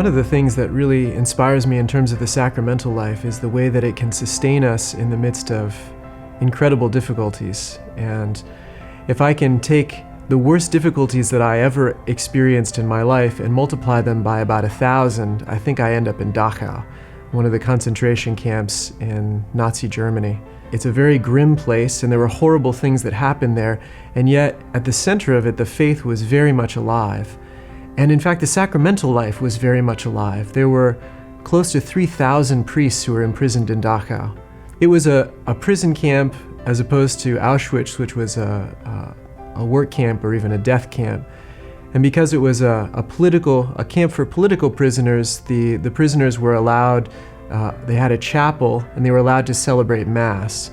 One of the things that really inspires me in terms of the sacramental life is the way that it can sustain us in the midst of incredible difficulties. And if I can take the worst difficulties that I ever experienced in my life and multiply them by about 1,000, I think I end up in Dachau, one of the concentration camps in Nazi Germany. It's a very grim place, and there were horrible things that happened there, and yet at the center of it, the faith was very much alive. And in fact, the sacramental life was very much alive. There were close to 3,000 priests who were imprisoned in Dachau. It was a prison camp as opposed to Auschwitz, which was a work camp or even a death camp. And because it was a camp for political prisoners, the prisoners were allowed, they had a chapel and they were allowed to celebrate Mass.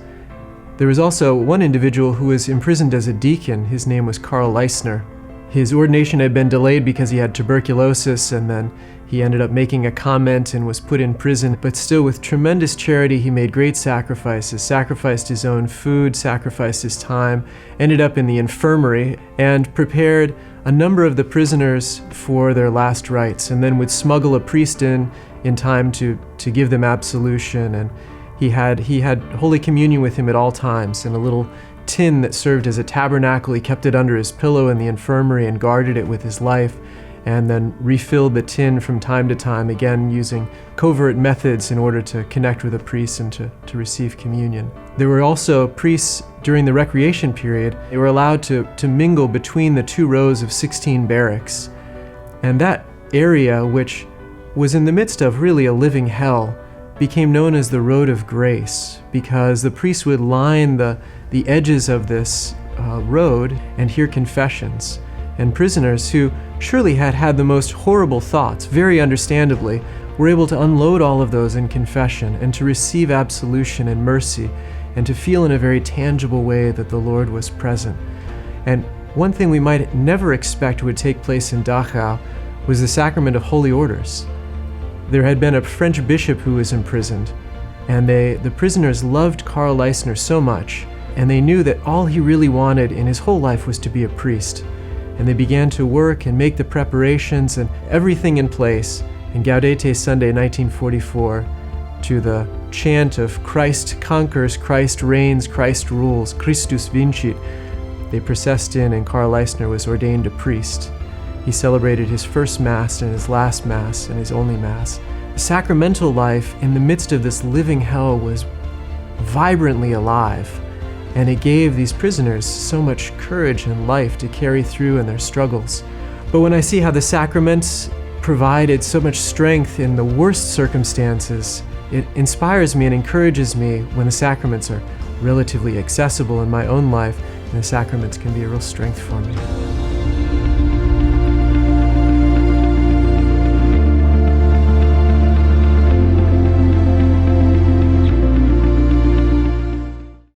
There was also one individual who was imprisoned as a deacon. His name was Karl Leissner. His ordination had been delayed because he had tuberculosis, and then he ended up making a comment and was put in prison. But still, with tremendous charity, he made great sacrifices, sacrificed his own food, sacrificed his time, ended up in the infirmary, and prepared a number of the prisoners for their last rites, and then would smuggle a priest in time to give them absolution. And he had Holy Communion with him at all times in a little tin that served as a tabernacle. He kept it under his pillow in the infirmary and guarded it with his life, and then refilled the tin from time to time, again using covert methods in order to connect with a priest and to receive communion. There were also priests during the recreation period. They were allowed to mingle between the 2 rows of 16 barracks. And that area, which was in the midst of really a living hell, became known as the Road of Grace, because the priests would line the edges of this road and hear confessions. And prisoners who surely had the most horrible thoughts, very understandably, were able to unload all of those in confession and to receive absolution and mercy, and to feel in a very tangible way that the Lord was present. And one thing we might never expect would take place in Dachau was the sacrament of holy orders. There had been a French bishop who was imprisoned, and the prisoners loved Karl Leissner so much, and they knew that all he really wanted in his whole life was to be a priest. And they began to work and make the preparations and everything in place. And Gaudete Sunday 1944, to the chant of Christ conquers, Christ reigns, Christ rules, Christus vincit, they processed in, and Karl Leissner was ordained a priest. He celebrated his first Mass and his last Mass and his only Mass. The sacramental life in the midst of this living hell was vibrantly alive, and it gave these prisoners so much courage and life to carry through in their struggles. But when I see how the sacraments provided so much strength in the worst circumstances, it inspires me and encourages me when the sacraments are relatively accessible in my own life, and the sacraments can be a real strength for me.